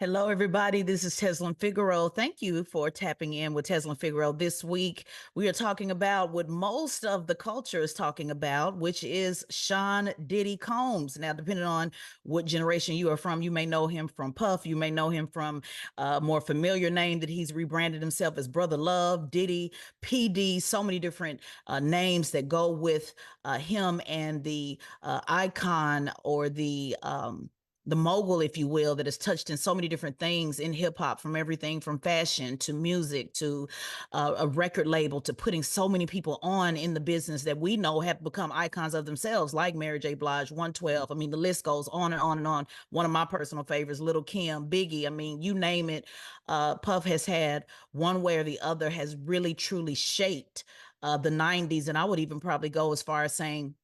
Hello, everybody. This is Tezlyn Figaro. Thank you for tapping in with Tezlyn Figaro. This week, we are talking about what most of the culture is talking about, which is Sean Diddy Combs. Now, depending on what generation you are from, you may know him from Puff. You may know him from a more familiar name that he's rebranded himself as Brother Love, Diddy, PD, so many different names that go with him and the icon or the mogul, if you will, that has touched in so many different things in hip hop, from everything from fashion to music to a record label to putting so many people on in the business that we know have become icons of themselves, like Mary J. Blige, 112. I mean, the list goes on and on and on. One of my personal favorites, Little Kim, Biggie. I mean, you name it. Puff has had one way or the other has really truly shaped the 90s. And I would even probably go as far as saying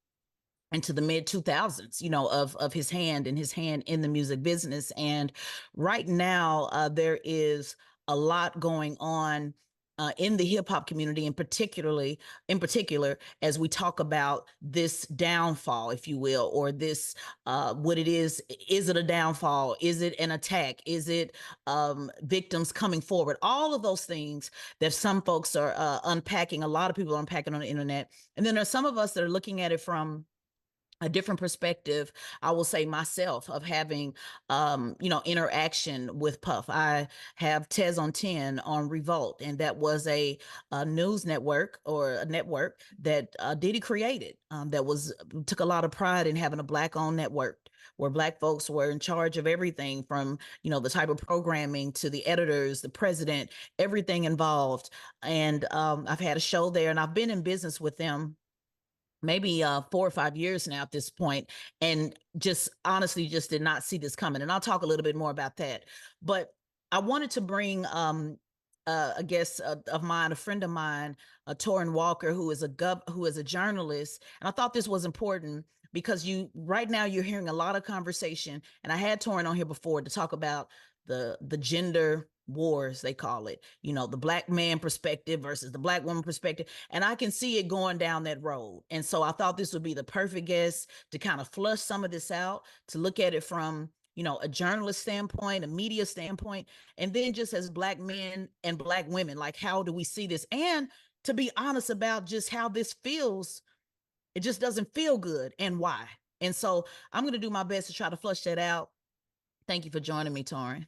into the mid 2000s, of his hand and his hand in the music business. And right now, there is a lot going on in the hip hop community, and in particular, as we talk about this downfall, if you will, or this, what it is. Is it a downfall? Is it an attack? Is it victims coming forward? All of those things that some folks are unpacking. A lot of people are unpacking on the internet. And then there's some of us that are looking at it from a different perspective. I will say myself, of having interaction with Puff. I have Tez on 10 on Revolt, and that was a news network, or a network that Diddy created, that was took a lot of pride in having a black owned network where black folks were in charge of everything, from the type of programming to the editors, the president, everything involved. And I've had a show there, and I've been in business with them maybe 4 or 5 years now at this point, and just honestly just did not see this coming. And I'll talk a little bit more about that. But I wanted to bring a guest of mine, a friend of mine, Torraine Walker, who is a journalist. And I thought this was important because right now you're hearing a lot of conversation, and I had Torraine on here before to talk about the gender wars, they call it, the black man perspective versus the black woman perspective. And I can see it going down that road. And so I thought this would be the perfect guest to kind of flush some of this out, to look at it from, a journalist standpoint, a media standpoint, and then just as black men and black women, like, how do we see this? And to be honest about just how this feels. It just doesn't feel good, and why. And so I'm going to do my best to try to flush that out. Thank you for joining me, Torrin.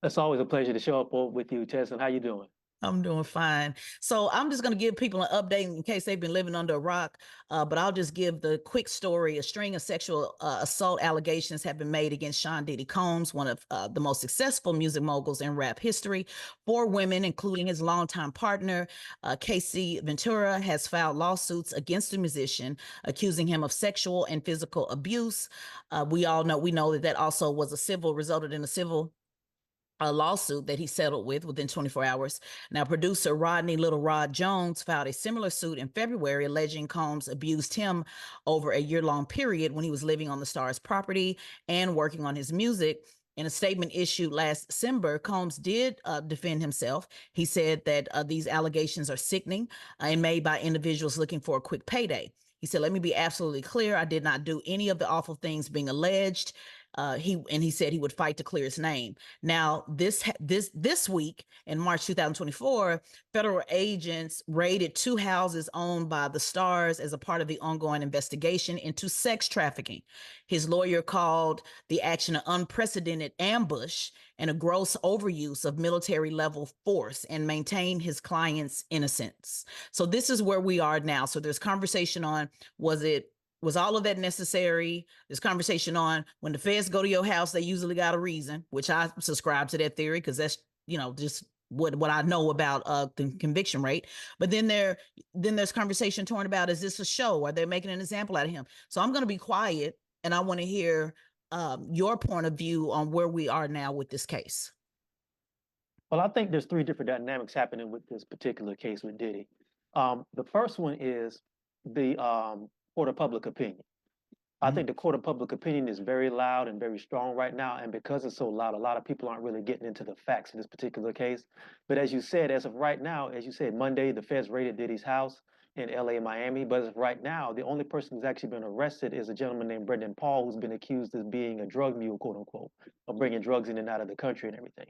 It's always a pleasure to show up with you, Tess. And how you doing? I'm doing fine. So I'm just going to give people an update in case they've been living under a rock. But I'll just give the quick story. A string of sexual assault allegations have been made against Sean Diddy Combs, one of the most successful music moguls in rap history. 4 women, including his longtime partner, Casey Ventura, has filed lawsuits against the musician, accusing him of sexual and physical abuse. We know that also resulted in a civil a lawsuit that he settled with within 24 hours. Now, producer Rodney Little Rod Jones filed a similar suit in February, alleging Combs abused him over a year-long period when he was living on the star's property and working on his music. In a statement issued last December, Combs did defend himself. He said that these allegations are sickening and made by individuals looking for a quick payday. He said, "Let me be absolutely clear. I did not do any of the awful things being alleged." He said he would fight to clear his name. Now, this week in March 2024, federal agents raided 2 houses owned by the Stars as a part of the ongoing investigation into sex trafficking. His lawyer called the action an unprecedented ambush and a gross overuse of military level force, and maintained his client's innocence. So this is where we are now. So there's conversation on, was all of that necessary? There's conversation on, when the feds go to your house, they usually got a reason, which I subscribe to that theory, because that's, just what I know about the conviction rate. But then there's conversation torn about, is this a show? Are they making an example out of him? So I'm going to be quiet, and I want to hear your point of view on where we are now with this case. Well, I think there's three different dynamics happening with this particular case with Diddy. The first one is the court of public opinion. I think the court of public opinion is very loud and very strong right now. And because it's so loud, a lot of people aren't really getting into the facts in this particular case. But as you said, as of right now, as you said, Monday, the feds raided Diddy's house. in LA and Miami. But as of right now, the only person who's actually been arrested is a gentleman named Brendan Paul, who's been accused of being a drug mule, quote unquote, of bringing drugs in and out of the country and everything.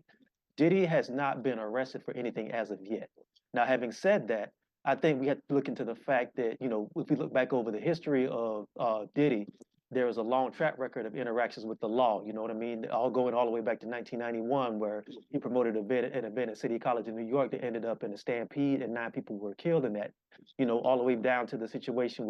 Diddy has not been arrested for anything as of yet. Now, having said that, I think we have to look into the fact that, if we look back over the history of Diddy, there is a long track record of interactions with the law. You know what I mean? All going all the way back to 1991, where he promoted an event at City College in New York that ended up in a stampede and 9 people were killed in that. All the way down to the situation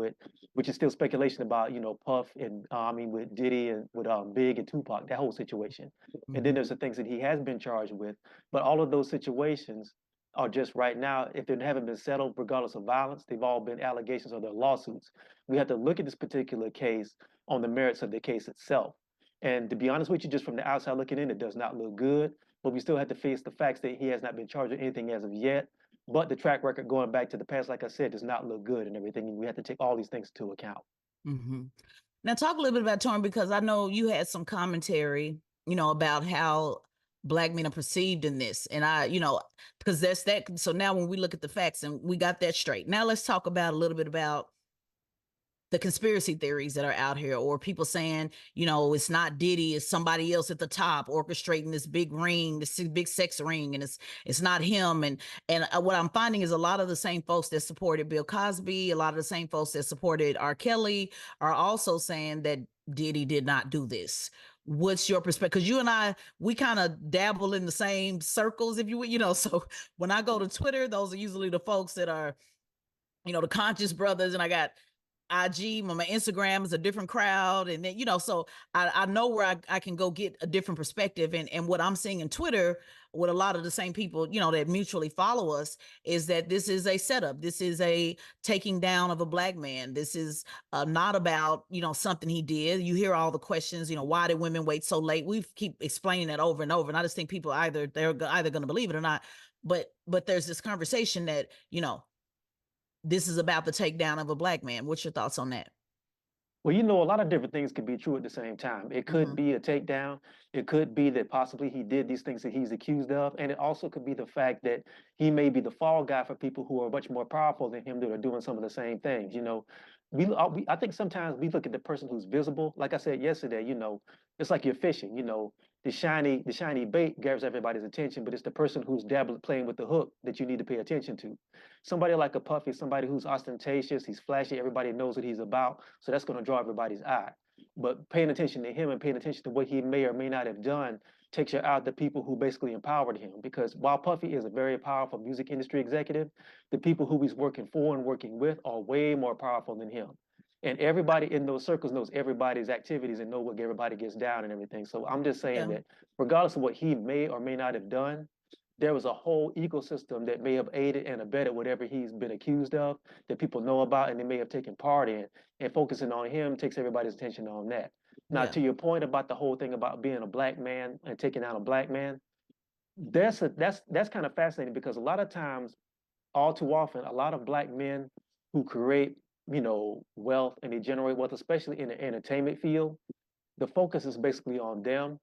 which is still speculation about, Puff and with Diddy and with Big and Tupac, that whole situation. And then Mm-hmm. there's the things that he has been charged with. But all of those situations are just right now, if they haven't been settled, regardless of violence, they've all been allegations or they're lawsuits. We have to look at this particular case on the merits of the case itself. And to be honest with you, just from the outside looking in, it does not look good. But we still have to face the facts that he has not been charged with anything as of yet. But the track record going back to the past, like I said, does not look good and everything. And we have to take all these things into account. Mm-hmm. Now, talk a little bit about Torn, because I know you had some commentary, about how Black men are perceived in this. And because that's that. So now when we look at the facts and we got that straight, now let's talk about a little bit about the conspiracy theories that are out here, or people saying, it's not Diddy, it's somebody else at the top orchestrating this big ring, this big sex ring, and it's not him. And what I'm finding is a lot of the same folks that supported Bill Cosby, a lot of the same folks that supported R. Kelly are also saying that Diddy did not do this. What's your perspective? Because you and I, we kind of dabble in the same circles, if you would, so when I go to Twitter, those are usually the folks that are, the conscious brothers, and I got IG, my Instagram is a different crowd. And then, so I know where I can go get a different perspective. And what I'm seeing in Twitter with a lot of the same people, that mutually follow us, is that this is a setup. This is a taking down of a Black man. This is not about, something he did. You hear all the questions, why did women wait so late? We keep explaining that over and over. And I just think people they're either going to believe it or not. But there's this conversation that, this is about the takedown of a Black man. What's your thoughts on that? Well, a lot of different things could be true at the same time. It could Mm-hmm. be a takedown. It could be that possibly he did these things that he's accused of. And it also could be the fact that he may be the fall guy for people who are much more powerful than him that are doing some of the same things. I think sometimes we look at the person who's visible. Like I said yesterday, it's like you're fishing. The shiny bait grabs everybody's attention, but it's the person who's dabbling, playing with the hook that you need to pay attention to. Somebody like a Puffy, somebody who's ostentatious, he's flashy, everybody knows what he's about, so that's going to draw everybody's eye. But paying attention to him and paying attention to what he may or may not have done takes you out the people who basically empowered him. Because while Puffy is a very powerful music industry executive, the people who he's working for and working with are way more powerful than him. And everybody in those circles knows everybody's activities and know what everybody gets down and everything. So I'm just saying Yeah. that regardless of what he may or may not have done, there was a whole ecosystem that may have aided and abetted whatever he's been accused of that people know about and they may have taken part in. And focusing on him takes everybody's attention on that. Now, Yeah. to your point about the whole thing about being a Black man and taking out a Black man, that's kind of fascinating because a lot of times, all too often, a lot of Black men who create, wealth and they generate wealth, especially in the entertainment field, the focus is basically on them.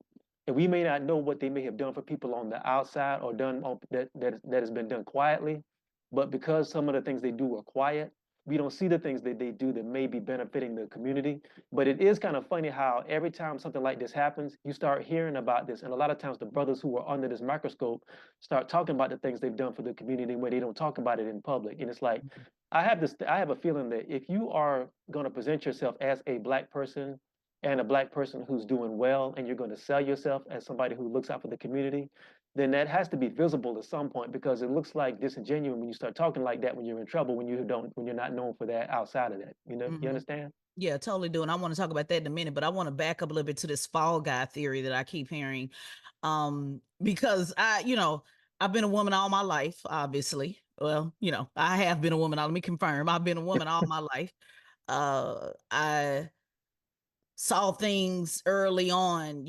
And we may not know what they may have done for people on the outside or done that has been done quietly, but because some of the things they do are quiet, we don't see the things that they do that may be benefiting the community. But it is kind of funny how every time something like this happens, you start hearing about this. And a lot of times the brothers who are under this microscope start talking about the things they've done for the community where they don't talk about it in public. And it's like, I have a feeling that if you are going to present yourself as a Black person and a Black person who's doing well, and you're going to sell yourself as somebody who looks out for the community, then that has to be visible at some point because it looks like disingenuous when you start talking like that when you're in trouble, when you're not known for that outside of that. You Mm-hmm. understand? Yeah, totally do. And I want to talk about that in a minute, but I want to back up a little bit to this fall guy theory that I keep hearing. Because I've been a woman all my life, obviously. Well, I have been a woman. Let me confirm. I've been a woman all my life. I saw things early on,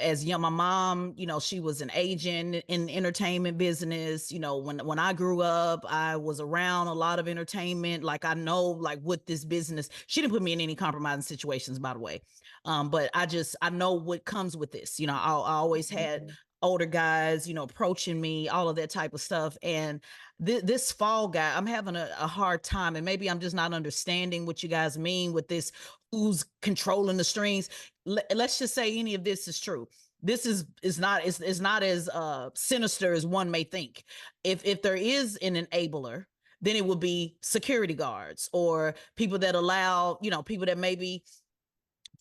as young. My mom, she was an agent in the entertainment business. When I grew up, I was around a lot of entertainment. Like I know, like what this business. She didn't put me in any compromising situations, by the way. But I know what comes with this. I always had older guys, approaching me, all of that type of stuff. And this fall guy, I'm having a hard time. And maybe I'm just not understanding what you guys mean with this, who's controlling the strings. Let's just say any of this is true. This is not as sinister as one may think. If there is an enabler, then it would be security guards or people that allow, people that maybe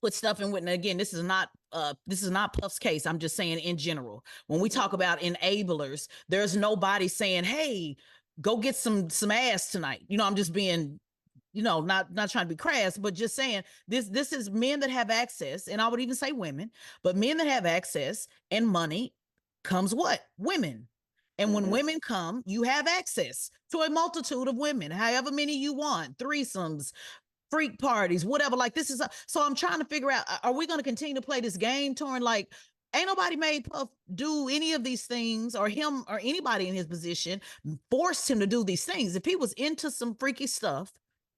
put stuff in with. And again, this is not Puff's case. I'm just saying in general. When we talk about enablers, there's nobody saying, "Hey, go get some ass tonight." I'm just being, not trying to be crass, but just saying this is men that have access, and I would even say women, but men that have access and money comes what? Women. And when Mm-hmm. women come, you have access to a multitude of women, however many you want, threesomes, freak parties, whatever. Like this is so I'm trying to figure out, are we going to continue to play this game, Torn? Like, ain't nobody made Puff do any of these things, or him or anybody in his position forced him to do these things. If he was into some freaky stuff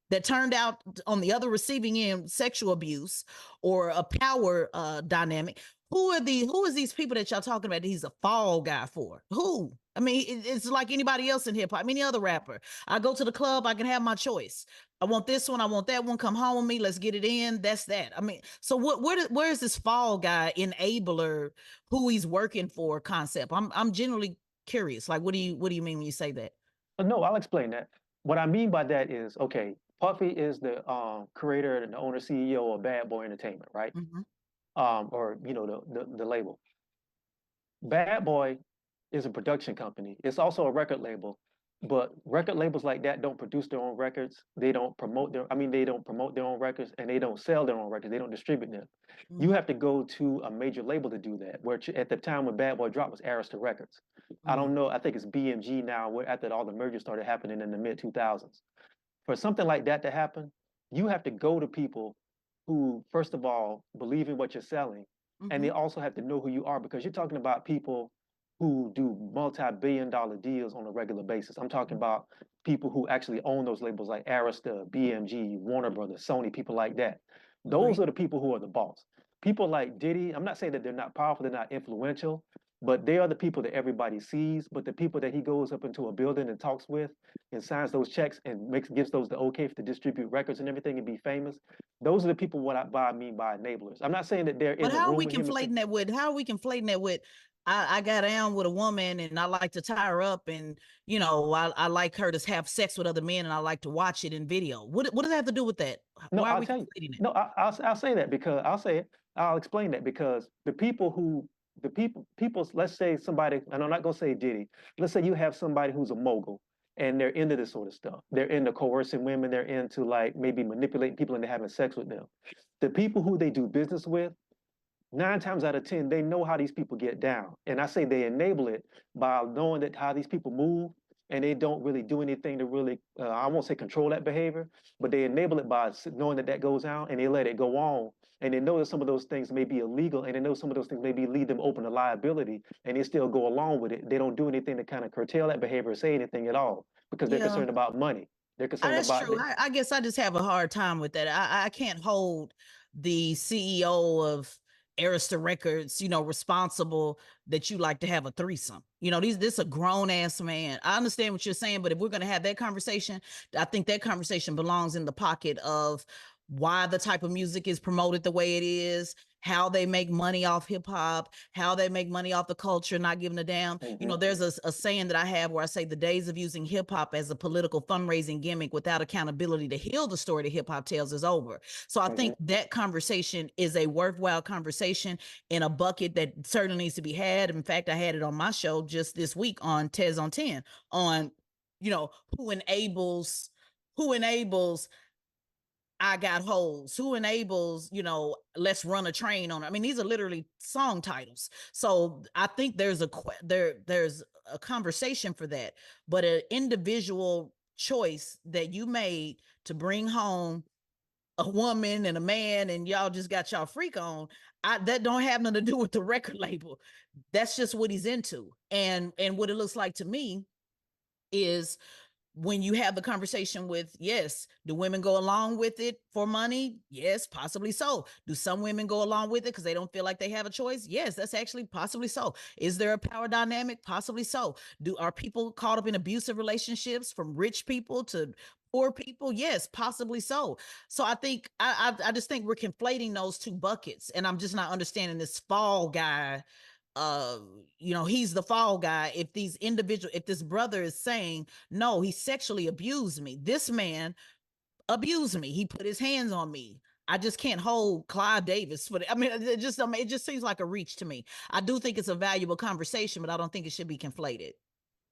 that turned out on the other receiving end sexual abuse or a power dynamic, who is these people that y'all talking about that he's a fall guy for? Who? I mean, it's like anybody else in hip hop, any other rapper. I go to the club, I can have my choice. I want this one, I want that one. Come home with me, let's get it in. That's that. I mean, so where is this fall guy enabler, who he's working for concept? I'm generally curious. Like, what do you mean when you say that? No, I'll explain that. What I mean by that is, okay, Puffy is the creator and the owner CEO of Bad Boy Entertainment, right? Mm-hmm. Or the label. Bad Boy is a production company. It's also a record label, but record labels like that don't produce their own records. They don't promote their, I mean, they don't promote their own records and they don't sell their own records. They don't distribute them. You Mm-hmm. have to go to a major label to do that, which at the time when Bad Boy dropped was Arista Records. I Mm-hmm. don't know. I think it's BMG now, where after all the mergers started happening in the mid 2000s. For something like that to happen, you have to go to people who, first of all, believe in what you're selling, and they Mm-hmm. also have to know who you are because you're talking about people who do multi-billion-dollar deals on a regular basis. I'm talking about people who actually own those labels like Arista, BMG, Warner Brothers, Sony, people like that. Those Agree. are the people who are the boss. People like Diddy, I'm not saying that they're not powerful, they're not influential, but they are the people that everybody sees. But the people that he goes up into a building and talks with and signs those checks and gives those the okay to distribute records and everything and be famous. Those are the people I mean by enablers. I'm not saying that they're But in the room with him and say, how are we conflating that with I got down with a woman and I like to tie her up, and I like her to have sex with other men and I like to watch it in video. What does that have to do with that? no, Why are I'll we tell you. conflating it? No, I'll say that because I'll say it. I'll explain that because let's say somebody, and I'm not gonna say Diddy. Let's say you have somebody who's a mogul and they're into this sort of stuff. They're into coercing women. They're into like maybe manipulating people into having sex with them. The people who they do business with, 9 times out of 10, they know how these people get down. And I say they enable it by knowing that how these people move and they don't really do anything to really, I won't say control that behavior, but they enable it by knowing that that goes on and they let it go on. And they know that some of those things may be illegal and they know some of those things maybe lead them open to liability and they still go along with it. They don't do anything to kind of curtail that behavior or say anything at all because they're Yeah. concerned about money. They're concerned That's about true. the, I guess I just have a hard time with that. I can't hold the CEO of Arista Records, responsible that you like to have a threesome. This a grown ass man. I understand what you're saying, but if we're gonna have that conversation, I think that conversation belongs in the pocket of why the type of music is promoted the way it is, how they make money off hip hop, how they make money off the culture, not giving a damn. Mhm. There's a saying that I have where I say the days of using hip hop as a political fundraising gimmick without accountability to heal the story that hip hop tells is over. So I Mhm. think that conversation is a worthwhile conversation in a bucket that certainly needs to be had. In fact, I had it on my show just this week on Tez on 10 on, who enables I got holes. Who enables, let's run a train on it. I mean, these are literally song titles. So I think there's a conversation for that, but an individual choice that you made to bring home a woman and a man and y'all just got y'all freak on, that don't have nothing to do with the record label. That's just what he's into. And what it looks like to me is when you have the conversation with, yes, do women go along with it for money? Yes, possibly so. Do some women go along with it because they don't feel like they have a choice? Yes, that's actually possibly so. Is there a power dynamic? Possibly so. Are people caught up in abusive relationships, from rich people to poor people? Yes, possibly so. So I think I just think we're conflating those two buckets, and I'm just not understanding this fall guy. He's the fall guy. If this brother is saying, no, he sexually abused me, this man abused me, he put his hands on me, I just can't hold Clive Davis for I mean, it just seems like a reach to me. I do think it's a valuable conversation, but I don't think it should be conflated.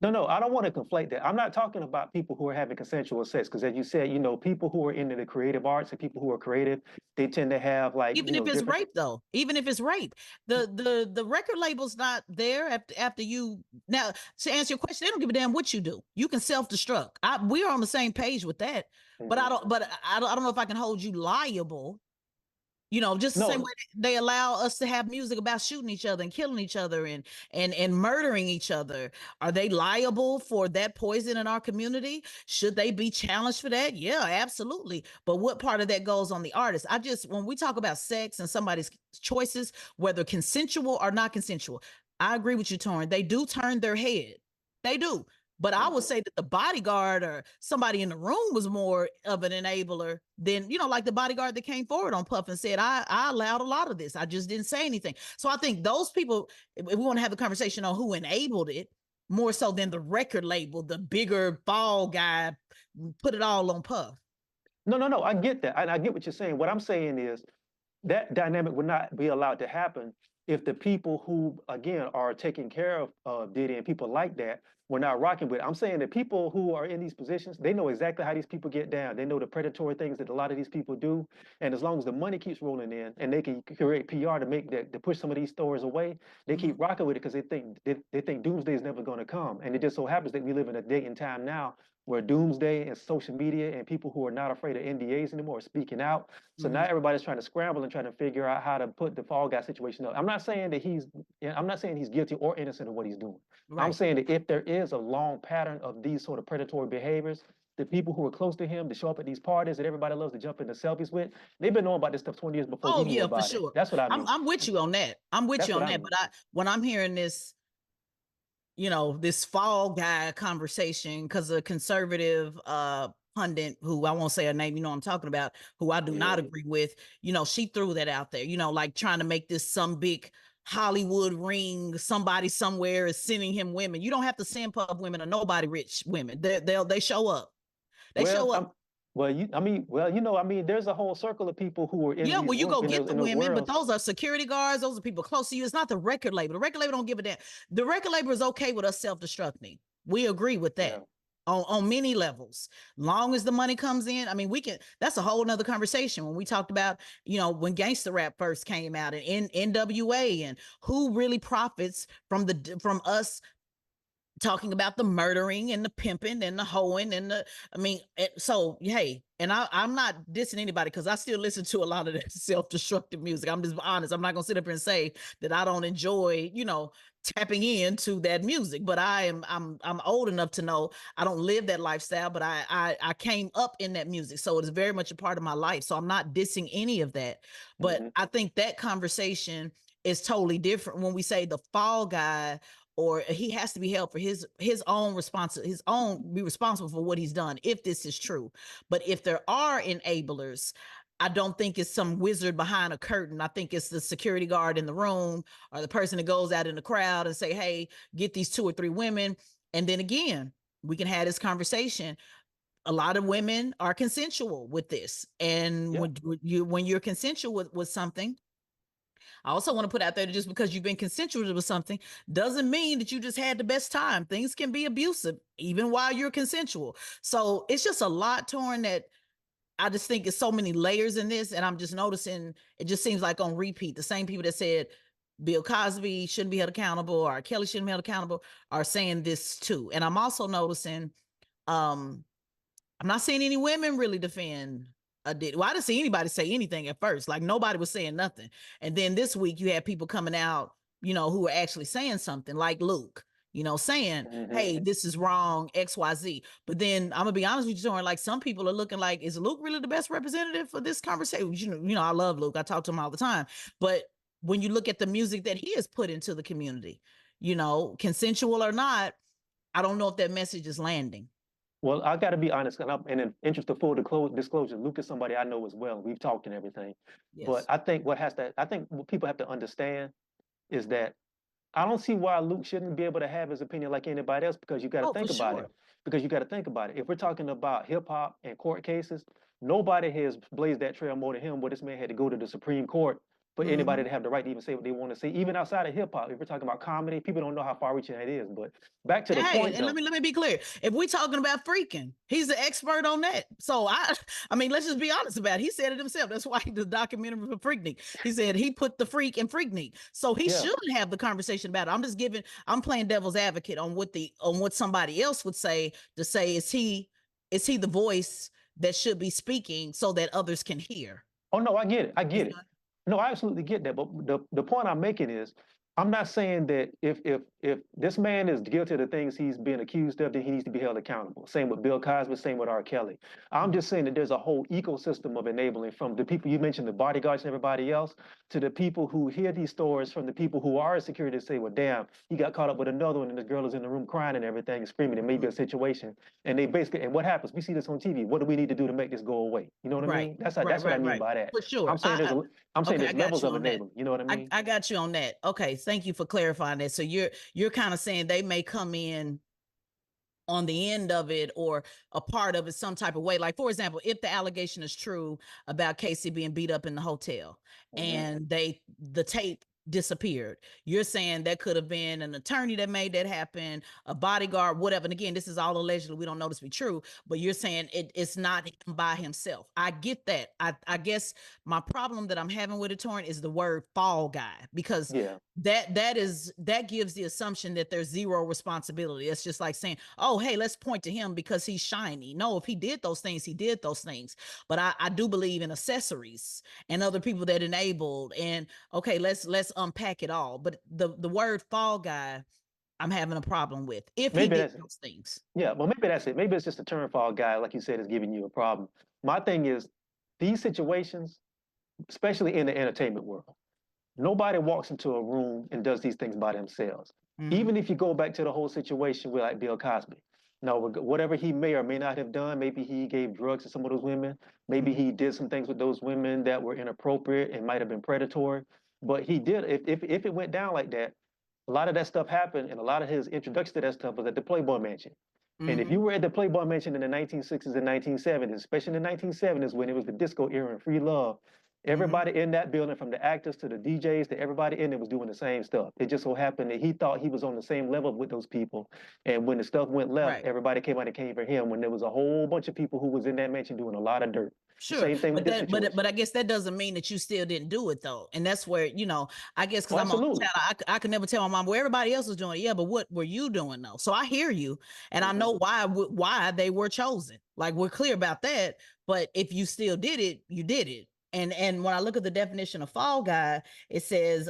No, no, I don't want to conflate that. I'm not talking about people who are having consensual sex, because as you said, people who are into the creative arts and people who are creative, they tend to have like, Even if it's different. rape, though, even if it's rape, the record label's not there after you. Now, to answer your question, they don't give a damn what you do. You can self-destruct. We are on the same page with that, but Mhm. I don't know if I can hold you liable. Just the same way No, they allow us to have music about shooting each other and killing each other and murdering each other. Are they liable for that poison in our community? Should they be challenged for that? Yeah, absolutely. But what part of that goes on the artist? When we talk about sex and somebody's choices, whether consensual or not consensual, I agree with you, Torrin. They do turn their head. They do. But I would mhm. say that the bodyguard or somebody in the room was more of an enabler than, like the bodyguard that came forward on Puff and said, I allowed a lot of this. I just didn't say anything. So I think those people, if we want to have a conversation on who enabled it, more so than the record label, the bigger fall guy, put it all on Puff. No, no, no. I get that. I get what you're saying. What I'm saying is that dynamic would not be allowed to happen if the people who, again, are taking care of Diddy and people like that were not rocking with it. I'm saying that people who are in these positions, they know exactly how these people get down. They know the predatory things that a lot of these people do. And as long as the money keeps rolling in and they can create PR to make that, to push some of these stories away, they Mm-hmm. keep rocking with it because they think doomsday is never going to come. And it just so happens that we live in a day and time now where doomsday and social media and people who are not afraid of NDAs anymore are speaking out. So now Mm-hmm. everybody's trying to scramble and trying to figure out how to put the fall guy situation up. I'm not saying he's guilty or innocent of what he's doing. I'm Right. saying that if there is a long pattern of these sort of predatory behaviors, the people who are close to him to show up at these parties that everybody loves to jump into selfies with, they've been knowing about this stuff 20 years before we Oh knew yeah, for about it. sure. That's what I I'm mean. I'm with you on that. I'm with That's you what on I that. mean. But when I'm hearing this, this fall guy conversation, because a conservative pundit, who I won't say her name, I'm talking about, who I do not Yeah. agree with, she threw that out there, like trying to make this some big Hollywood ring. Somebody somewhere is sending him women. You don't have to send Puff women or nobody rich women. They show up. They Well, show up. there's a whole circle of people who are in Yeah, these well, you rooms go get the in those women, but worlds. those are security guards. Those are people close to you. It's not the record label. The record label don't give a damn. The record label is okay with us self-destructing. We agree with that Yeah. on many levels. Long as the money comes in, I mean, we can. That's a whole nother conversation. When we talked about, when gangster rap first came out and NWA, and who really profits from us talking about the murdering and the pimping and the hoeing and so hey, and I'm not dissing anybody, because I still listen to a lot of that self-destructive music. I'm just honest. I'm not gonna sit up here and say that I don't enjoy, tapping into that music, but I'm old enough to know I don't live that lifestyle, but I came up in that music, so it is very much a part of my life. So I'm not dissing any of that, but Hmm. I think that conversation is totally different when we say the fall guy, or he has to be held for his own be responsible for what he's done, if this is true. But if there are enablers, I don't think it's some wizard behind a curtain. I think it's the security guard in the room, or the person that goes out in the crowd and say, hey, get these 2 or 3 women. And then again, we can have this conversation. A lot of women are consensual with this, and Yeah. when you're consensual with something, I also want to put out there that just because you've been consensual with something doesn't mean that you just had the best time. Things can be abusive even while you're consensual. So it's just a lot, Torn, that I just think it's so many layers in this. And I'm just noticing it just seems like on repeat, the same people that said Bill Cosby shouldn't be held accountable or Kelly shouldn't be held accountable are saying this too. And I'm also noticing, um, I'm not seeing any women really defend a Diddy. Well, I didn't see anybody say anything at first. Like nobody was saying nothing. And then this week you had people coming out, who were actually saying something, like Luke. saying, Hmm. hey, this is wrong, XYZ. But then I'm gonna be honest with you, Torraine, like some people are looking like, is Luke really the best representative for this conversation? I love Luke. I talk to him all the time. But when you look at the music that he has put into the community, consensual or not, I don't know if that message is landing. Well, I got to be honest, and in the interest of full disclosure, Luke is somebody I know as well. We've talked and everything. But Yes. I think what people have to understand is that I don't see why Luke shouldn't be able to have his opinion like anybody else because you got to Oh, for think about it. sure. Because you got to think about it. If we're talking about hip hop and court cases, nobody has blazed that trail more than him. Where this man had to go to the Supreme Court for anybody Mm-hmm. to have the right to even say what they want to say, even outside of hip hop. If we're talking about comedy, people don't know how far-reaching that is. But back to the Hey, point, and let though. me let me be clear. If we're talking about freaking, he's the expert on that. So I mean, let's just be honest about it. He said it himself. That's why the documentary for Freaknik. He said he put the freak in Freaknik. So he Yeah. should have the conversation about it. I'm playing devil's advocate on what somebody else would say to say, is he the voice that should be speaking so that others can hear? Oh no, I get it. I You get it. know? No, I absolutely get that. But the point I'm making is, I'm not saying that if this man is guilty of the things he's being accused of, then he needs to be held accountable. Same with Bill Cosby. Same with R. Kelly. I'm Mhm. just saying that there's a whole ecosystem of enabling from the people you mentioned, the bodyguards and everybody else, to the people who hear these stories from the people who are in security and say, "Well, damn, he got caught up with another one, and this girl is in the room crying and everything, screaming. It may be a situation." And they basically, and what happens? We see this on TV. What do we need to do to make this go away? You know what I Right, mean? That's how, right, that's what I right, mean right. by that. For I'm sure. saying there's a I'm saying Okay, I there's got levels you of on that. enablement. You know what I mean? I got you on that. Okay, thank you for clarifying that. So you're kind of saying they may come in on the end of it or a part of it some type of way. Like, for example, if the allegation is true about Casey being beat up in the hotel Hmm. and the tape disappeared, you're saying that could have been an attorney that made that happen, a bodyguard, whatever. And again, this is all allegedly, we don't know this to be true, but you're saying it's not him by himself. I get that. I guess my problem that I'm having with it, Torrent, is the word fall guy, because Yeah. that gives the assumption that there's zero responsibility. It's just like saying, oh, hey, let's point to him because he's shiny. No, if he did those things, he did those things. But I do believe in accessories and other people that enabled. And okay, let's unpack it all. But the word fall guy, I'm having a problem with if he Maybe did that's those things. yeah. Well, maybe that's it. Maybe it's just a turn for guy, like you said, is giving you a problem. My thing is these situations, especially in the entertainment world. Nobody walks into a room and does these things by themselves. Mm-hmm. Even if you go back to the whole situation with like Bill Cosby. Now, whatever he may or may not have done, maybe he gave drugs to some of those women. Maybe Mm-hmm. he did some things with those women that were inappropriate and might have been predatory. But he did, if it went down like that, a lot of that stuff happened, and a lot of his introduction to that stuff was at the Playboy Mansion. And if Mm-hmm. you were at the Playboy Mansion in the 1960s and 1970s, especially in the 1970s when it was the disco era and free love, Mm-hmm. everybody in that building, from the actors to the DJs to everybody in it, was doing the same stuff. It just so happened that he thought he was on the same level with those people. And when the stuff went left, Right. everybody came out and came for him when there was a whole bunch of people who was in that mansion doing a lot of dirt. The Sure, same thing with but this but situation. I guess that doesn't mean that you still didn't do it though, and that's where I guess because Oh, I'm on absolutely. child, I could never tell my mom where everybody else was doing it. Yeah, but what were you doing though? So I hear you, and I Hmm. know why they were chosen. Like we're clear about that. But if you still did it, you did it. And when I look at the definition of fall guy, it says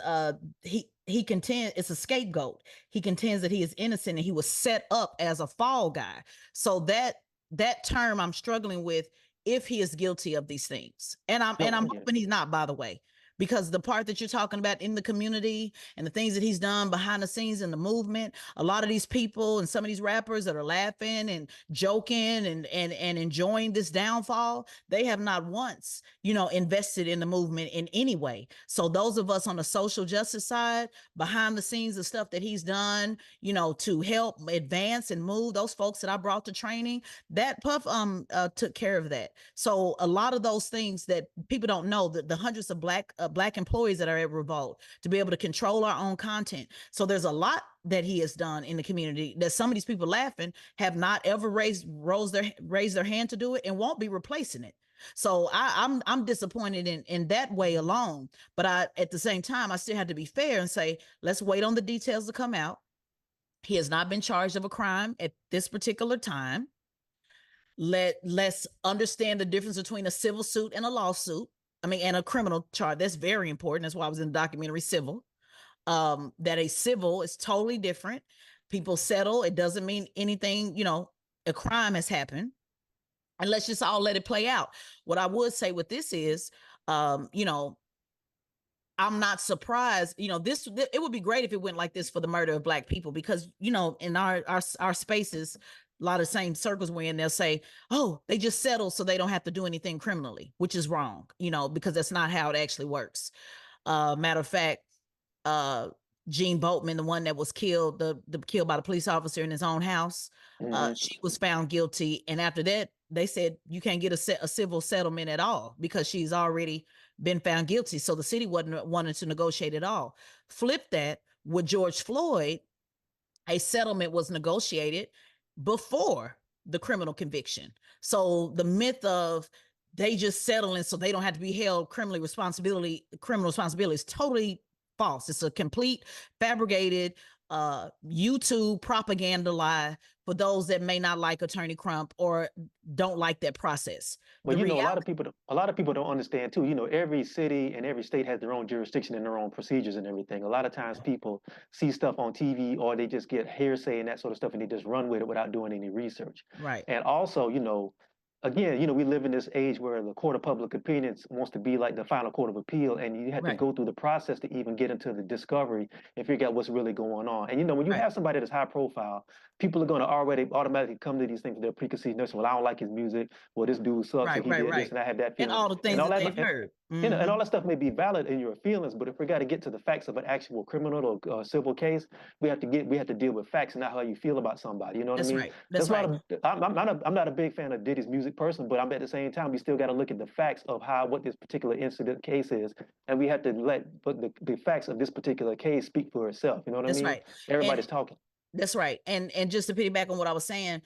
he contends it's a scapegoat. He contends that he is innocent and he was set up as a fall guy. So that term I'm struggling with if he is guilty of these things. And No, I'm I get it. hoping he's not, by the way, because the part that you're talking about in the community and the things that he's done behind the scenes in the movement, a lot of these people and some of these rappers that are laughing and joking and enjoying this downfall, they have not once, invested in the movement in any way. So those of us on the social justice side, behind the scenes, the stuff that he's done, to help advance and move those folks that I brought to training, that Puff took care of that. So a lot of those things that people don't know, that the hundreds of black employees that are at Revolt, to be able to control our own content. So there's a lot that he has done in the community that some of these people laughing have not ever raised their hand to do it and won't be replacing it. So I'm disappointed in that way alone. But at the same time, I still have to be fair and say, let's wait on the details to come out. He has not been charged of a crime at this particular time. Let's understand the difference between a civil suit and a lawsuit. I mean, and a criminal charge. That's very important. That's why I was in the documentary Civil. That a civil is totally different. People settle. It doesn't mean anything, a crime has happened. And let's just all let it play out. What I would say with this is, um, you know, I'm not surprised. It would be great if it went like this for the murder of Black people, because in our spaces, a lot of the same circles we're in, they'll say, "Oh, they just settled so they don't have to do anything criminally," which is wrong. Because that's not how it actually works. Matter of fact, uh, Gene Boatman, the one that was killed, the killed by the police officer in his own house, Hmm. she was found guilty, and after that, they said you can't get a civil settlement at all because she's already been found guilty. So the city wasn't wanting to negotiate at all. Flip that with George Floyd, a settlement was negotiated before the criminal conviction. So the myth of they just settling so they don't have to be held criminal responsibility is totally false. It's a complete fabricated YouTube propaganda lie for those that may not like Attorney Crump or don't like that process. But The a lot reality, of people, a lot of people don't understand too. Every city and every state has their own jurisdiction and their own procedures and everything. A lot of times people see stuff on TV or they just get hearsay and that sort of stuff, and they just run with it without doing any research. right, And also, again, we live in this age where the court of public opinion wants to be like the final court of appeal, and you have to right, go through the process to even get into the discovery and figure out what's really going on. And when you right, have somebody that's high profile, people are going to already automatically come to these things with their preconceived notion. Well, I don't like his music. Well, this dude sucks, or right, he right, did this, right, and I had that and feeling, all the and things all that that. they've heard. And all Hmm. that stuff may be valid in your feelings, but if we got to get to the facts of an actual criminal or civil case, we have to deal with facts and not how you feel about somebody. You know what I That's mean? right. There's That's a lot right. of I'm not a big fan of Diddy's music person, but I'm at the same time we still got to look at the facts of what this particular incident case is, and we have to but the facts of this particular case speak for itself. You know what I That's mean? right. And Everybody's talking. That's right. And just to piggyback on what I was saying,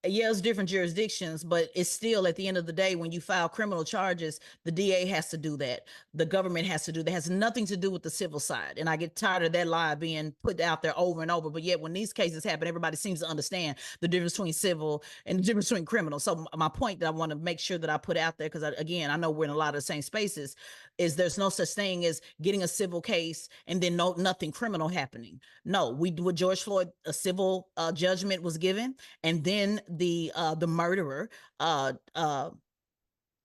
yeah, it's different jurisdictions, but it's still at the end of the day, when you file criminal charges, the DA has to do that. The government has to do that. It has nothing to do with the civil side. And I get tired of that lie being put out there over and over. But yet when these cases happen, everybody seems to understand the difference between civil and the difference between criminal. So my point that I want to make sure that I put out there, because again, I know we're in a lot of the same spaces, is there's no such thing as getting a civil case and then nothing criminal happening. No, we with George Floyd, a civil judgment was given, and then the murderer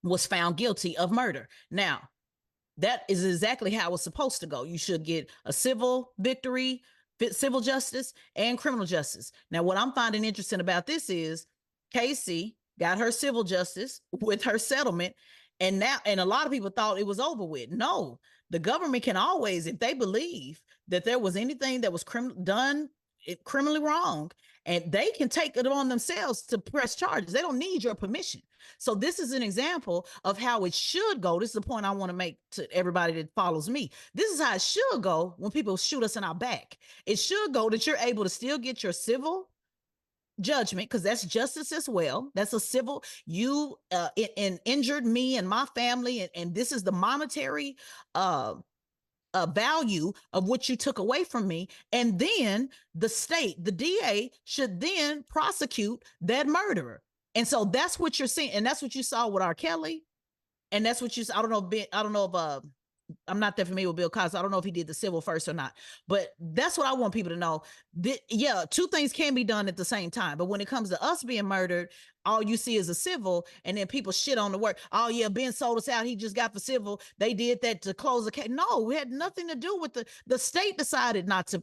was found guilty of murder. Now, that is exactly how it's supposed to go. You should get a civil victory, civil justice, and criminal justice. Now, what I'm finding interesting about this is Casey got her civil justice with her settlement, and a lot of people thought it was over with. No, the government can always, if they believe that there was anything that was done criminally wrong, and they can take it on themselves to press charges. They don't need your permission. So this is an example of how it should go. This is the point I want to make to everybody that follows me. This is how it should go when people shoot us in our back. It should go that you're able to still get your civil judgment, because that's justice as well. That's a civil. You injured me and my family, and this is the monetary value of what you took away from me. And then the state, the DA, should then prosecute that murderer. And so that's what you're seeing, and that's what you saw with R. Kelly, and that's what you. I don't know. I don't know if I'm not that familiar with Bill Cosby. I don't know if he did the civil first or not, but that's what I want people to know. Yeah, two things can be done at the same time. But when it comes to us being murdered, all you see is a civil, and then people shit on the work. Oh yeah, Ben sold us out. He just got for civil. They did that to close the case. No, it had nothing to do with the state decided not to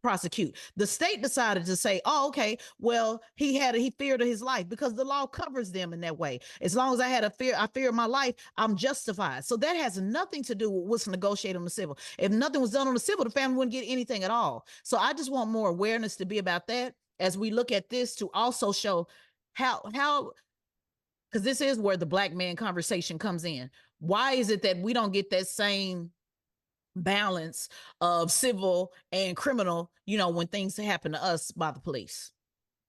prosecute. The state decided to say, oh, okay, well, he feared of his life, because the law covers them in that way. As long as I fear my life, I'm justified. So that has nothing to do with what's negotiated on the civil. If nothing was done on the civil, the family wouldn't get anything at all. So I just want more awareness to be about that as we look at this, to also show how because this is where the Black man conversation comes in. Why is it that we don't get that same balance of civil and criminal, when things happen to us by the police?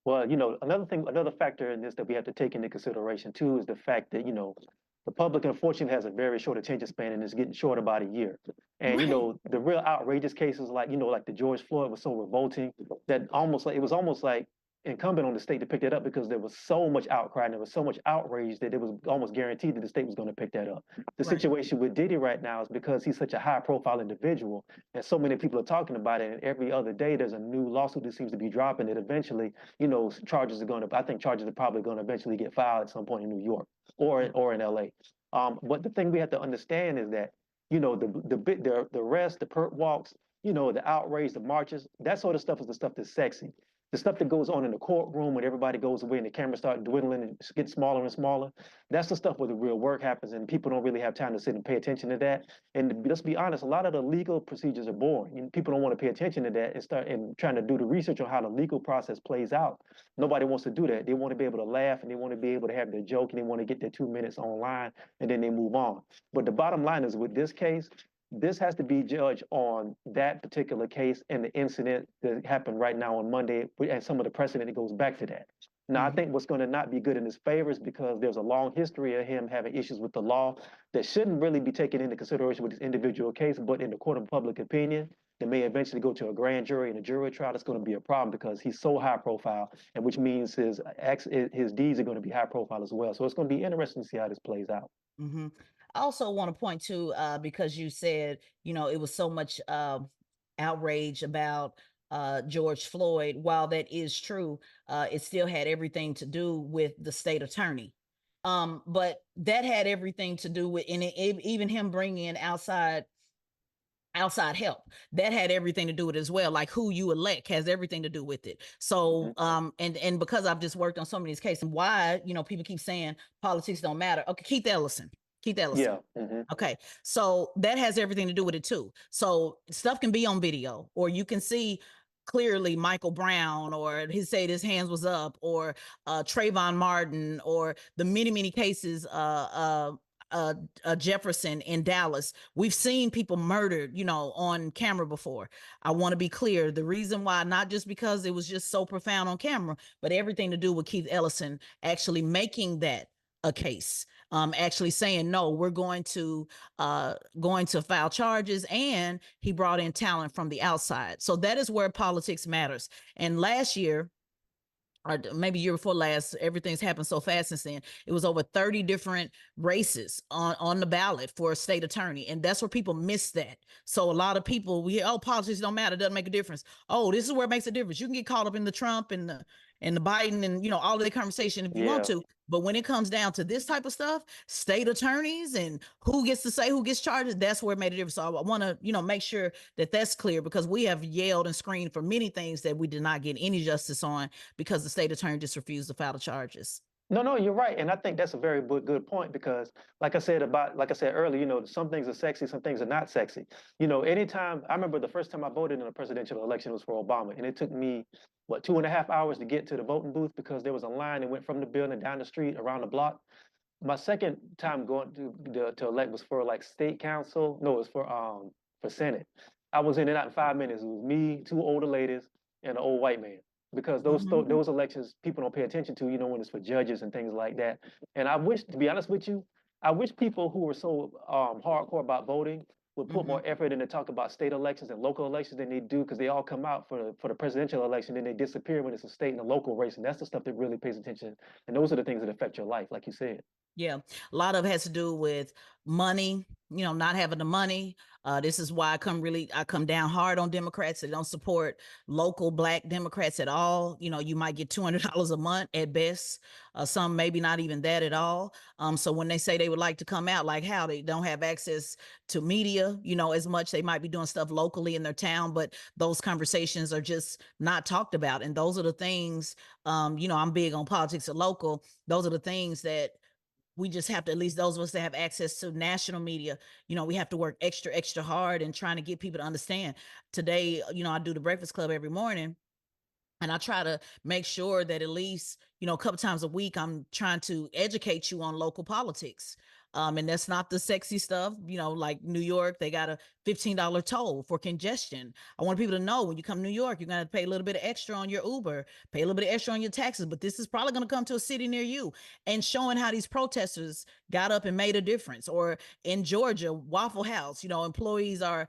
Well, another factor in this that we have to take into consideration too is the fact that, the public unfortunately has a very short attention span and is getting short about a year. And, Right. the real outrageous cases like, like the George Floyd was so revolting that it was almost like incumbent on the state to pick that up because there was so much outcry and there was so much outrage that it was almost guaranteed that the state was going to pick that up. The Right. situation with Diddy right now is because he's such a high profile individual and so many people are talking about it. And every other day there's a new lawsuit that seems to be dropping that eventually, charges are going to, I think charges are probably going to eventually get filed at some point in New York or in LA. But the thing we have to understand is that, the rest, the perp walks, the outrage, the marches, that sort of stuff is the stuff that's sexy. The stuff that goes on in the courtroom when everybody goes away and the cameras start dwindling and get smaller and smaller, that's the stuff where the real work happens, and people don't really have time to sit and pay attention to that. And let's be honest, a lot of the legal procedures are boring. People don't want to pay attention to that and start and trying to do the research on how the legal process plays out. Nobody wants to do that. They want to be able to laugh and they want to be able to have their joke and they want to get their 2 minutes online and then they move on. But the bottom line is with this case, this has to be judged on that particular case and the incident that happened right now on Monday and some of the precedent that goes back to that. Now, I think what's going to not be good in his favor is because there's a long history of him having issues with the law that shouldn't really be taken into consideration with this individual case, but in the court of public opinion, that may eventually go to a grand jury and a jury trial. That's going to be a problem because he's so high profile, and which means his deeds are going to be high profile as well. So it's going to be interesting to see how this plays out. Mm-hmm. I also want to point to because you said, it was so much outrage about George Floyd. While that is true, it still had everything to do with the state attorney. But that had everything to do with, and even him bringing in outside help, that had everything to do with it as well. Like who you elect has everything to do with it. So and because I've just worked on so many of these cases, why people keep saying politics don't matter. Okay, Keith Ellison. Yeah. Okay, so that has everything to do with it too. So stuff can be on video, or you can see clearly Michael Brown, or he said his hands was up, or Trayvon Martin, or the many cases Jefferson in Dallas. We've seen people murdered, on camera before. I want to be clear. The reason why, not just because it was just so profound on camera, but everything to do with Keith Ellison actually making that a case, actually saying, no, we're going to file charges. And he brought in talent from the outside. So that is where politics matters. And last year, or maybe year before last, everything's happened so fast since then. It was over 30 different races on the ballot for a state attorney. And that's where people miss that. So a lot of people, politics don't matter, doesn't make a difference. Oh, this is where it makes a difference. You can get caught up in the Trump and the Biden and, all of the conversation if you want to. But when it comes down to this type of stuff, state attorneys and who gets to say who gets charged, that's where it made a difference. So I want to, make sure that that's clear, because we have yelled and screamed for many things that we did not get any justice on because the state attorney just refused to file the charges. No, you're right. And I think that's a very good point because like I said earlier, some things are sexy, some things are not sexy. Anytime, I remember the first time I voted in a presidential election was for Obama, and it took me, 2.5 hours to get to the voting booth because there was a line that went from the building down the street around the block. My second time going to elect was for like state council. No, it was for Senate. I was in and out in 5 minutes. It was me, two older ladies, and an old white man, because those elections people don't pay attention to, when it's for judges and things like that. And I wish, to be honest with you, I wish people who were so hardcore about voting would put more effort in to talk about state elections and local elections than they do, because they all come out for the presidential election and they disappear when it's a state and a local race. And that's the stuff that really pays attention. And those are the things that affect your life, like you said. Yeah, a lot of it has to do with money, not having the money. This is why I come down hard on Democrats that don't support local Black Democrats at all. You might get $200 a month at best. Some maybe not even that at all. So when they say they would like to come out, like how they don't have access to media, as much, they might be doing stuff locally in their town, but those conversations are just not talked about. And those are the things, I'm big on politics at local. Those are the things that we just have to, at least those of us that have access to national media, we have to work extra hard and trying to get people to understand. Today, I do the Breakfast Club every morning, and I try to make sure that at least, a couple times a week, I'm trying to educate you on local politics. And that's not the sexy stuff, like New York, they got a $15 toll for congestion. I want people to know when you come to New York, you're going to pay a little bit of extra on your Uber, pay a little bit extra on your taxes, but this is probably going to come to a city near you, and showing how these protesters got up and made a difference. Or in Georgia, Waffle House, employees are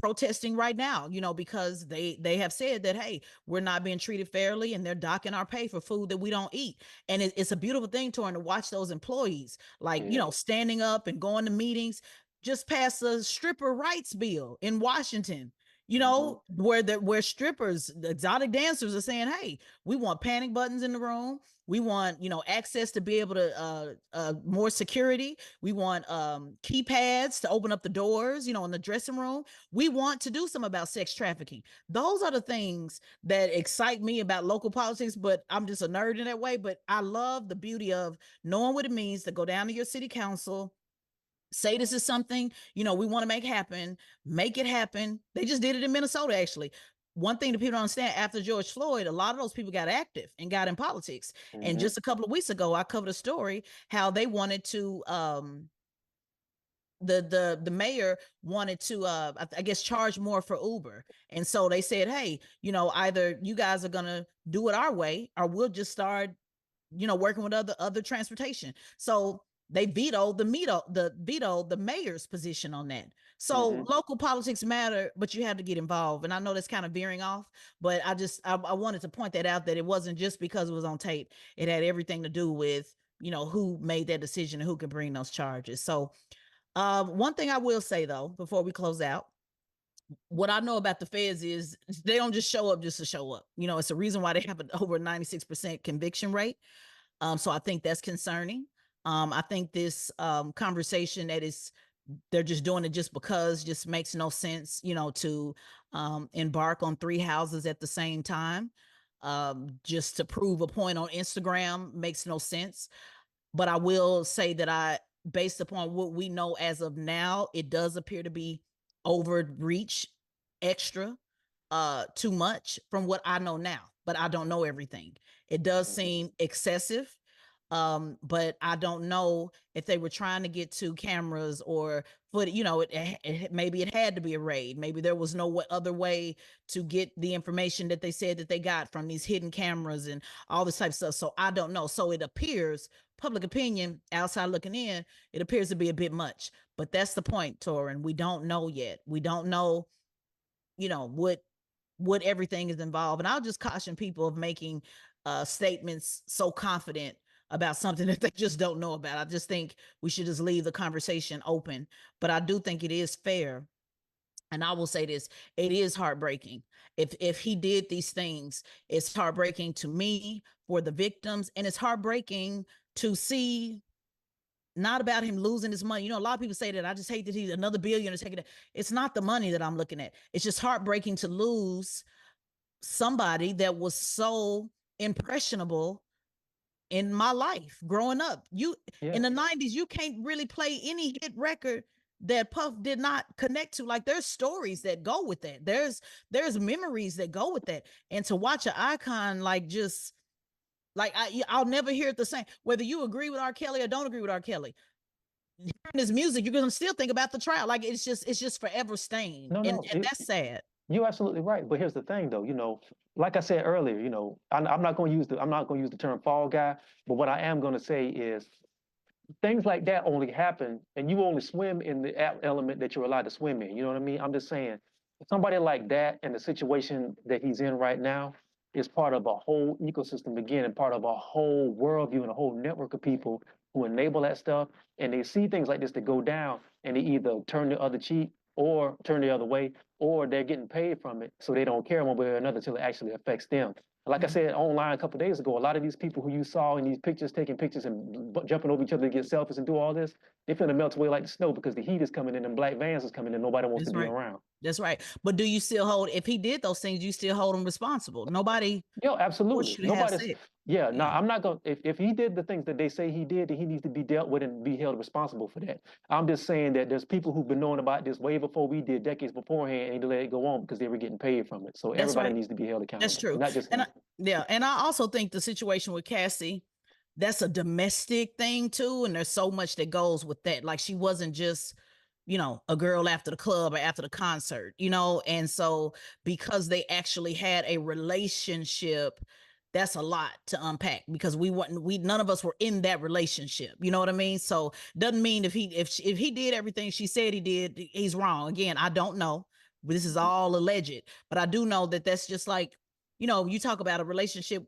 protesting right now, because they have said that, hey, we're not being treated fairly, and they're docking our pay for food that we don't eat. And it's a beautiful thing, Torrin, to watch those employees, like, Yeah. standing up and going to meetings. Just passed a stripper rights bill in Washington, Hmm. where strippers, the exotic dancers, are saying, hey, we want panic buttons in the room. We want, access to be able to more security. We want keypads to open up the doors, in the dressing room. We want to do something about sex trafficking. Those are the things that excite me about local politics, but I'm just a nerd in that way. But I love the beauty of knowing what it means to go down to your city council, say this is something, we want to make it happen. They just did it in Minnesota, actually. One thing that people don't understand, after George Floyd, a lot of those people got active and got in politics. And Hmm. just a couple of weeks ago, I covered a story how they wanted to the mayor wanted to I guess charge more for Uber. And so they said, hey, either you guys are gonna do it our way, or we'll just start, working with other transportation. So they vetoed the mayor's position on that. So Hmm. local politics matter, but you have to get involved. And I know that's kind of veering off, but I wanted to point that out, that it wasn't just because it was on tape. It had everything to do with, who made that decision and who could bring those charges. So one thing I will say, though, before we close out, what I know about the feds is they don't just show up just to show up. It's a reason why they have an over 96% conviction rate. So I think that's concerning. I think this conversation that is they're just doing it just because just makes no sense, to embark on three houses at the same time, just to prove a point on Instagram makes no sense. But I will say that based upon what we know as of now, it does appear to be overreach, extra, too much from what I know now, but I don't know everything. It does Hmm. seem excessive. But I don't know if they were trying to get to cameras or foot, maybe it had to be a raid. Maybe there was no other way to get the information that they said that they got from these hidden cameras and all this type of stuff. So I don't know. So it appears, public opinion, outside looking in, it appears to be a bit much. But that's the point, Torrin. We don't know yet. We don't know, what everything is involved. And I'll just caution people of making statements so confident about something that they just don't know about. I just think we should just leave the conversation open. But I do think it is fair, and I will say this, it is heartbreaking. If he did these things, it's heartbreaking to me, for the victims, and it's heartbreaking to see, not about him losing his money. A lot of people say that, I just hate that he's another billionaire taking it. It's not the money that I'm looking at. It's just heartbreaking to lose somebody that was so impressionable in my life growing up. You Yeah. In the 90s, you can't really play any hit record that Puff did not connect to. Like, there's stories that go with that. There's memories that go with that. And to watch an icon like, just like, I'll never hear it the same. Whether you agree with R. Kelly or don't agree with R. Kelly, hearing his music, you're gonna still think about the trial. Like, it's just forever stained. No, And no, that's sad. you're absolutely right. But here's the thing, though. Like I said earlier, I'm not going to use the term fall guy. But what I am going to say is things like that only happen, and you only swim in the element that you're allowed to swim in. You know what I mean? I'm just saying, somebody like that and the situation that he's in right now is part of a whole ecosystem again, and part of a whole worldview and a whole network of people who enable that stuff. And they see things like this that go down, and they either turn the other cheek or turn the other way, or they're getting paid from it, so they don't care one way or another till it actually affects them. Like I Mhm. said online a couple of days ago, a lot of these people who you saw in these pictures, taking pictures and jumping over each other to get selfies and do all this, they're finna melt away like the snow because the heat is coming in and black vans is coming in. Nobody wants to That's be right. around. That's right. But do you still hold, if he did those things, you still hold him responsible? Nobody Yo, forced absolutely. you to have Nobody's, sex. yeah, no, Yeah. I'm not gonna, if he did the things that they say he did, then he needs to be dealt with and be held responsible for that. I'm just saying that there's people who've been knowing about this way before we did, decades beforehand, and they let it go on because they were getting paid from it. So That's everybody right. needs to be held That's accountable, true. not just And him. yeah, and I also think the situation with Cassie, that's a domestic thing too, and there's so much that goes with that. Like, she wasn't just, a girl after the club or after the concert, and so because they actually had a relationship, that's a lot to unpack because we none of us were in that relationship. You know what I mean? So doesn't mean if he did everything she said he did, he's wrong. Again, I don't know. This is all alleged, but I do know that that's just like, you talk about a relationship.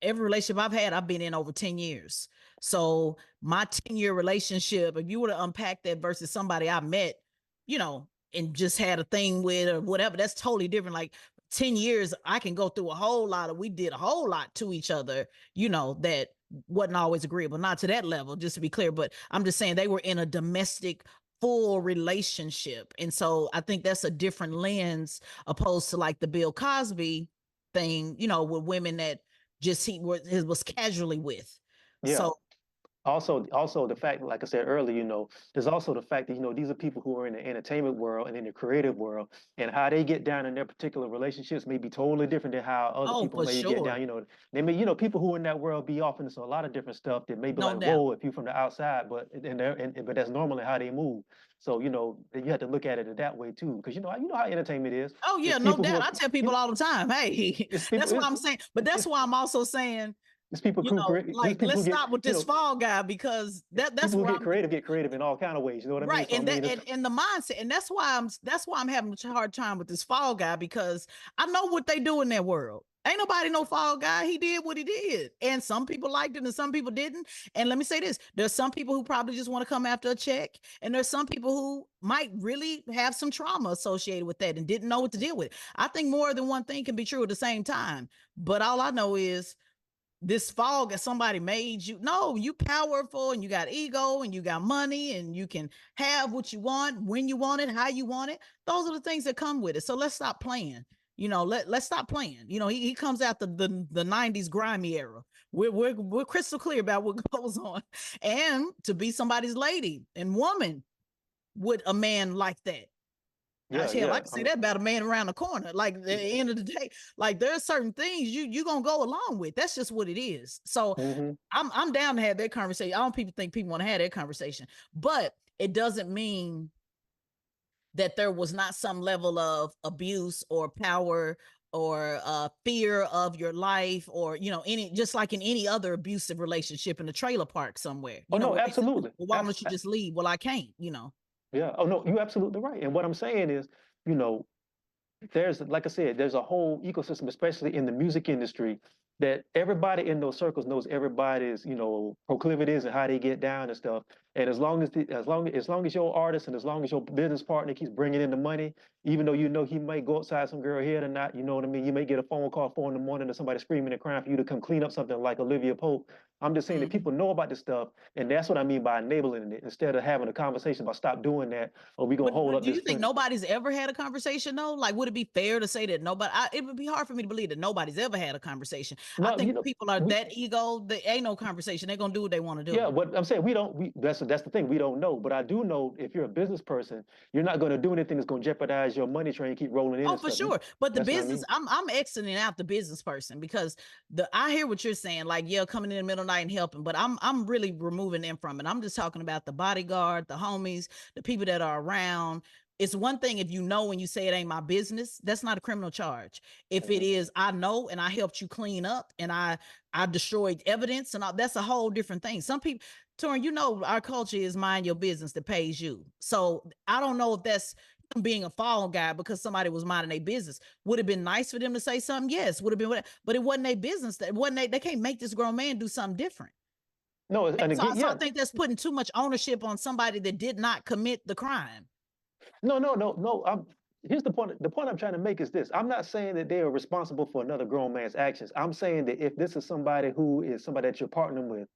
Every relationship I've had, I've been in over 10 years. So my 10-year relationship, if you were to unpack that versus somebody I met, and just had a thing with or whatever, that's totally different. Like 10 years, I can go through we did a whole lot to each other, that wasn't always agreeable. Not to that level, just to be clear, but I'm just saying they were in a domestic full relationship. And so I think that's a different lens opposed to like the Bill Cosby thing, with women that just he was casually with. Yeah. So Also the fact, like I said earlier, there's also the fact that, these are people who are in the entertainment world and in the creative world, and how they get down in their particular relationships may be totally different than how other oh, people for may get sure. down. They may, people who are in that world be off into a lot of different stuff that may be No like, doubt. whoa, if you're from the outside, but that's normally how they move. So, you have to look at it that way too, because you know how entertainment is. Oh It's yeah, no people who doubt. are, I tell you people know, all the time, hey, it's people, that's what I'm saying. But that's it's, why I'm also saying, it's people who create, it's like people let's who get, stop with this fall guy because that's people who where I'm get creative in all kind of ways. You know what I mean? right. So I And mean, that it's and the mindset, and that's why I'm having a hard time with this fall guy because I know what they do in that world. Ain't nobody no fall guy. He did what he did. And some people liked it and some people didn't. And let me say this, there's some people who probably just want to come after a check. And there's some people who might really have some trauma associated with that and didn't know what to deal with. I think more than one thing can be true at the same time. But all I know is this fog that somebody made you. No, you powerful and you got ego and you got money and you can have what you want when you want it, how you want it. Those are the things that come with it. So let's stop playing. Let's stop playing. He comes out the 90s grimy era. We're crystal clear about what goes on. And to be somebody's lady and woman with a man like that. yeah, Hell, I yeah. can say that about a man around the corner. Like at the end of the day, like there are certain things you gonna go along with. That's just what it is. So Mhm. I'm down to have that conversation. I don't people think people want to have that conversation, but it doesn't mean that there was not some level of abuse or power or fear of your life or any just like in any other abusive relationship in a trailer park somewhere. Oh no, Where they say, absolutely. well, why don't you just leave? Well, I can't. Yeah. Oh no, you're absolutely right. And what I'm saying is, you know, there's like I said, there's a whole ecosystem, especially in the music industry, that everybody in those circles knows everybody's, proclivities and how they get down and stuff. And as long as your artist and as long as your business partner keeps bringing in the money, even though you know he might go outside some girl here or not, you know what I mean? You may get a phone call 4 in the morning or somebody screaming and crying for you to come clean up something like Olivia Pope. I'm just saying that Mhm. people know about this stuff, and that's what I mean by enabling it. Instead of having a conversation about stop doing that, or we gonna hold But up do this you think friend. nobody's ever had a conversation though? Like, would it be fair to say that nobody? It would be hard for me to believe that nobody's ever had a conversation. I No, think people are we that ego. They ain't no conversation. They're gonna do what they want to yeah, do. what I'm saying, we don't. That's the thing. We don't know, but I do know if you're a business person, you're not going to do anything that's going to jeopardize your money train keep rolling in Oh, and for stuff. sure. But the That's what I business, mean. I'm exiting out the business person because I hear what you're saying, like, yeah, coming in the middle of the night and helping, but I'm really removing them from it. I'm just talking about the bodyguard, the homies, the people that are around. It's one thing if you know when you say it ain't my business, that's not a criminal charge. If it Mhm. is, I know and I helped you clean up and I destroyed evidence and all, that's a whole different thing. Some people, Torrin, our culture is mind your business that pays you. So I don't know if that's being a fall guy because somebody was minding their business. Would have been nice for them to say something, yes, would have been, but it wasn't their business. That wasn't they can't make this grown man do something different. No, And and so, again, so I yeah, think that's putting too much ownership on somebody that did not commit the crime. no, no, no, no. Here's the point. The point I'm trying to make is this. I'm not saying that they are responsible for another grown man's actions. I'm saying that if this is somebody that you're partnering with,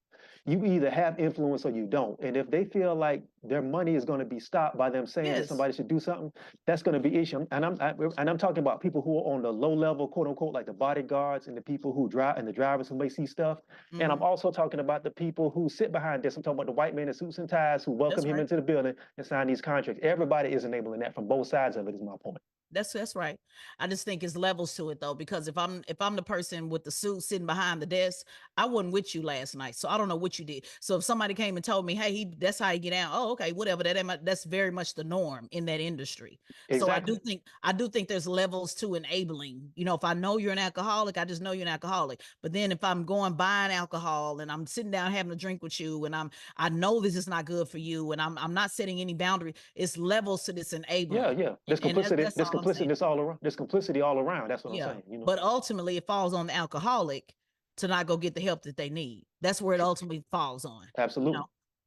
you either have influence or you don't. And if they feel like their money is going to be stopped by them saying that Yes. somebody should do something, that's going to be issue. And I'm talking about people who are on the low level, quote unquote, like the bodyguards and the people who drive and the drivers who may see stuff. And I'm Mm-hmm. also talking about the people who sit behind this. I'm talking about the white men in suits and ties who welcome That's him right. into the building and sign these contracts. Everybody is enabling that from both sides of it, is my point. That's right. I just think it's levels to it though, because if I'm the person with the suit sitting behind the desk, I wasn't with you last night, so I don't know what you did. So if somebody came and told me, hey, that's how you get out. Oh, okay, whatever. That's very much the norm in that industry. So Exactly. I do think there's levels to enabling. You know, if I know you're an alcoholic, I just know you're an alcoholic. But then if I'm going buying alcohol and I'm sitting down having a drink with you, and I know this is not good for you, and I'm not setting any boundary. It's levels to this Yeah, enabling. yeah. And that's There's all I'm complicity. saying. This all around. There's complicity all around. That's what I'm Yeah. saying. You know. But ultimately, it falls on the alcoholic to not go get the help that they need. That's where it ultimately falls on, you know. Absolutely.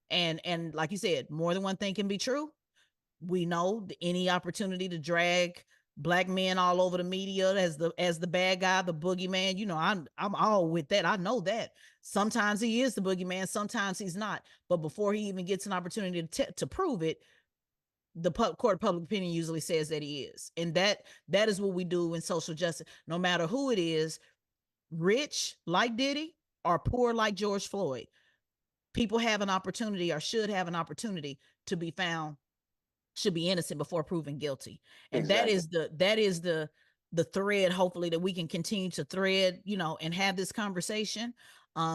And like you said, more than one thing can be true. We know any opportunity to drag black men all over the media as the bad guy, the boogeyman. You know, I'm all with that. I know that. Sometimes he is the boogeyman, sometimes he's not. But before he even gets an opportunity to prove it, the court of public opinion usually says that he is, and that is what we do in social justice. No matter who it is, rich like Diddy or poor like George Floyd, people have an opportunity or should have an opportunity to be found, should be innocent before proven guilty. And Exactly. that is the thread, hopefully, that we can continue to thread, you know, and have this conversation.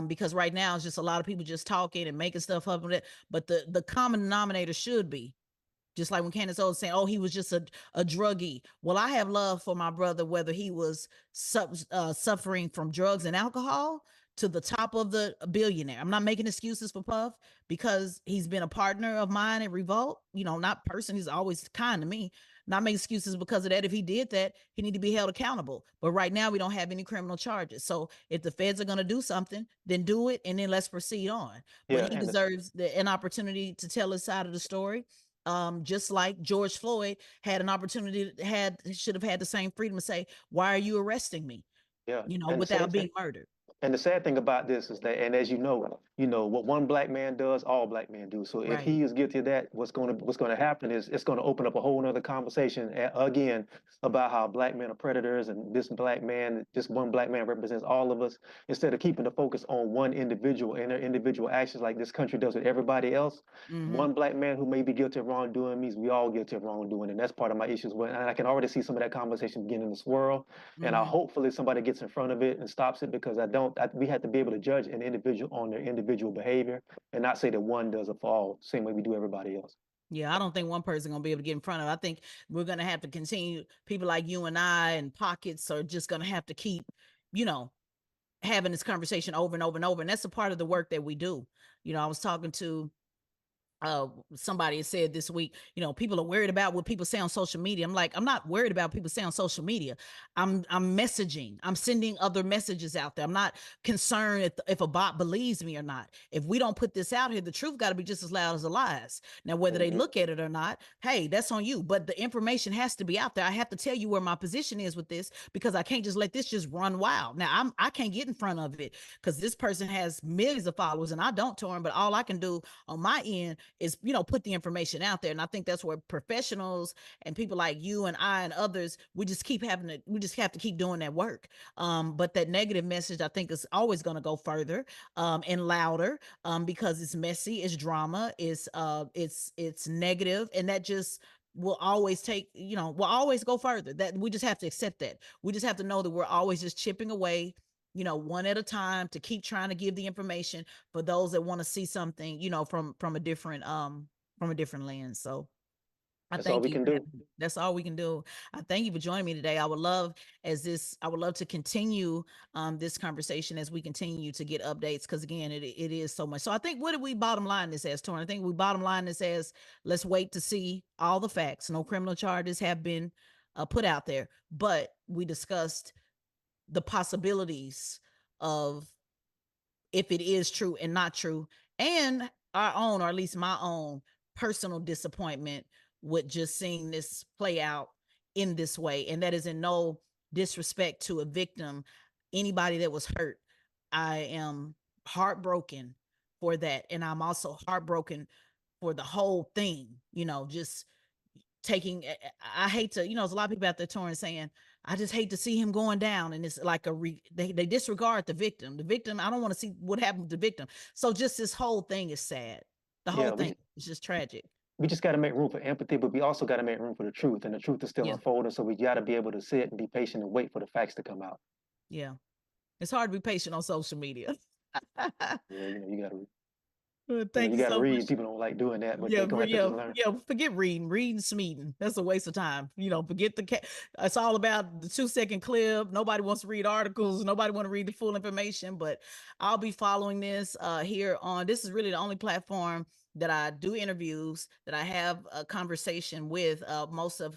Because right now it's just a lot of people just talking and making stuff up, but the common denominator should be just like when Candace Owens saying, "Oh, he was just a druggie." Well, I have love for my brother, whether he was suffering from drugs and alcohol to the top of the billionaire. I'm not making excuses for Puff because he's been a partner of mine at Revolt. You know, not person. He's always kind to me. Not making excuses because of that. If he did that, he need to be held accountable. But right now, we don't have any criminal charges. So if the feds are going to do something, then do it, and then let's proceed on. But Yeah, he and deserves an opportunity to tell his side of the story, just like George Floyd had an opportunity, should have had the same freedom to say, "Why are you arresting me?" yeah, You know, and the without sad thing, being murdered. and the sad thing about this is that, and as you know what one black man does, all black men do. So if Right. he is guilty of that, what's gonna happen is it's gonna open up a whole nother conversation again about how black men are predators, and this one black man represents all of us. Instead of keeping the focus on one individual and their individual actions, like this country does with everybody else, Mm-hmm. one black man who may be guilty of wrongdoing means we all guilty of wrongdoing, and that's part of my issues. And I can already see some of that conversation beginning to swirl, and I Mm-hmm. hopefully somebody gets in front of it and stops it, because we have to be able to judge an individual on their individual behavior and not say that one does it for all, same way we do everybody else. Yeah, I don't think one person gonna be able to get in front of it. I think we're gonna have to continue. People like you and I and pockets are just gonna have to keep, you know, having this conversation over and over and over. And that's a part of the work that we do. You know, I was talking to somebody said this week, you know, people are worried about what people say on social media. I'm like, I'm not worried about what people say on social media. I'm messaging, I'm sending other messages out there. I'm not concerned if a bot believes me or not. If we don't put this out here, the truth got to be just as loud as the lies. Now, whether they Hmm. look at it or not, hey, that's on you. But the information has to be out there. I have to tell you where my position is with this, because I can't just let this just run wild. Now, I can't get in front of it because this person has millions of followers and I don't, Torn. But all I can do on my end is, you know, put the information out there. And I think that's where professionals and people like you and I and others, we just have to keep doing that work. But that negative message, I think, is always going to go further, and louder, because it's messy, it's drama, it's negative, and that just will always take, you know, will always go further. That we just have to accept that. We just have to know that we're always just chipping away, you know, one at a time, to keep trying to give the information for those that want to see something, you know, from a different lens. So I That's all thank we you. can do. That's all we can do. I thank you for joining me today. I would love to continue this conversation as we continue to get updates, because again, it is so much. So I think, what did we bottom line this as, Torn? I think we bottom line this as, let's wait to see all the facts. No criminal charges have been put out there, but we discussed the possibilities of if it is true and not true, and our own, or at least my own, personal disappointment with just seeing this play out in this way. And that is in no disrespect to a victim, anybody that was hurt. I am heartbroken for that. And I'm also heartbroken for the whole thing, you know, just taking, I hate to, you know, there's a lot of people out there touring saying, I just hate to see him going down. And it's like they disregard the victim. The victim, I don't want to see what happened to the victim. So just this whole thing is sad. The whole Yeah, thing is just tragic. we just got to make room for empathy, but we also got to make room for the truth, and the truth is still Yeah. unfolding. So we got to be able to sit and be patient and wait for the facts to come out. Yeah. It's hard to be patient on social media. Yeah, you got to, Thank you you got to so read. much. People don't like doing that, but Yeah, they're gonna have to just learn. yeah. Forget reading Smeaton. That's a waste of time. Forget it's all about the 2 second clip. Nobody wants to read articles. Nobody want to read the full information. But I'll be following this here on. This is really the only platform that I do interviews, that I have a conversation with. Most of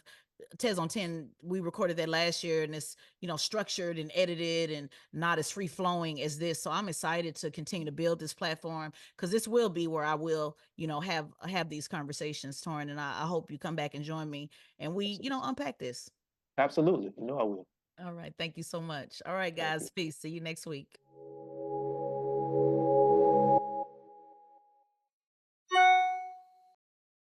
Tez on 10, we recorded that last year, and it's structured and edited and not as free flowing as this. So I'm excited to continue to build this platform, because this will be where I will have these conversations, Torraine, and I hope you come back and join me, and we unpack this. Absolutely, I will. All right, thank you so much. All right, Thank guys, you. peace. See you next week.